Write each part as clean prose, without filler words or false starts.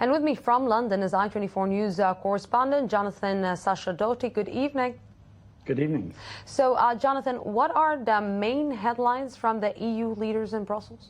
And with me from London is i24 News correspondent Jonathan Sacerdoti. Good evening. Good evening. So, Jonathan, what are the main headlines from the EU leaders in Brussels?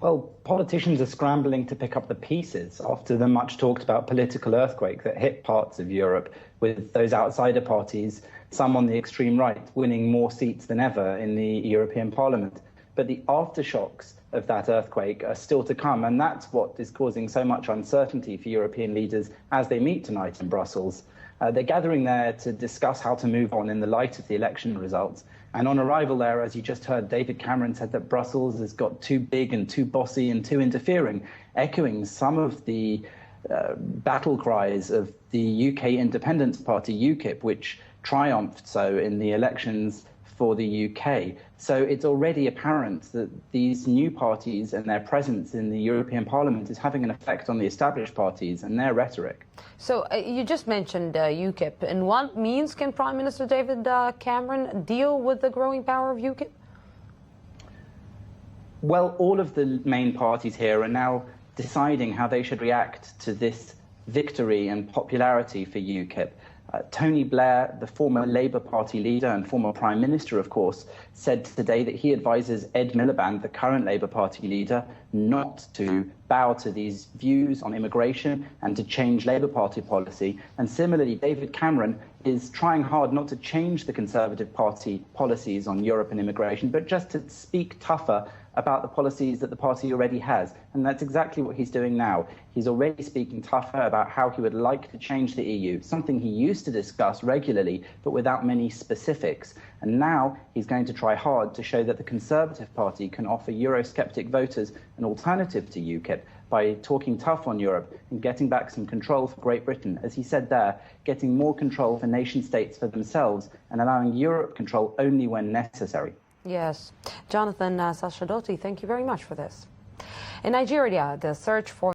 Well, politicians are scrambling to pick up the pieces after the much talked about political earthquake that hit parts of Europe, with those outsider parties, some on the extreme right, winning more seats than ever in the European Parliament. But the aftershocks of that earthquake are still to come, and that's what is causing so much uncertainty for European leaders as they meet tonight in Brussels. They're gathering there to discuss how to move on in the light of the election results. And on arrival there, as you just heard, David Cameron said that Brussels has got too big and too bossy and too interfering, echoing some of the battle cries of the UK Independence Party, UKIP, which triumphed so in the elections for the UK. So it's already apparent that these new parties and their presence in the European Parliament is having an effect on the established parties and their rhetoric. So you just mentioned UKIP. In what means can Prime Minister David Cameron deal with the growing power of UKIP? Well, all of the main parties here are now deciding how they should react to this victory and popularity for UKIP. Tony Blair, the former Labour Party leader and former Prime Minister, of course, said today that he advises Ed Miliband, the current Labour Party leader, not to bow to these views on immigration and to change Labour Party policy. And similarly, David Cameron is trying hard not to change the Conservative Party policies on Europe and immigration, but just to speak tougher about the policies that the party already has. And that's exactly what he's doing now. He's already speaking tougher about how he would like to change the EU, something he used to discuss regularly, but without many specifics. And now he's going to try hard to show that the Conservative Party can offer Eurosceptic voters an alternative to UKIP by talking tough on Europe and getting back some control for Great Britain. As he said there, getting more control for nation states for themselves and allowing Europe control only when necessary. Yes. Jonathan Sacerdoti, thank you very much for this. In Nigeria, the search for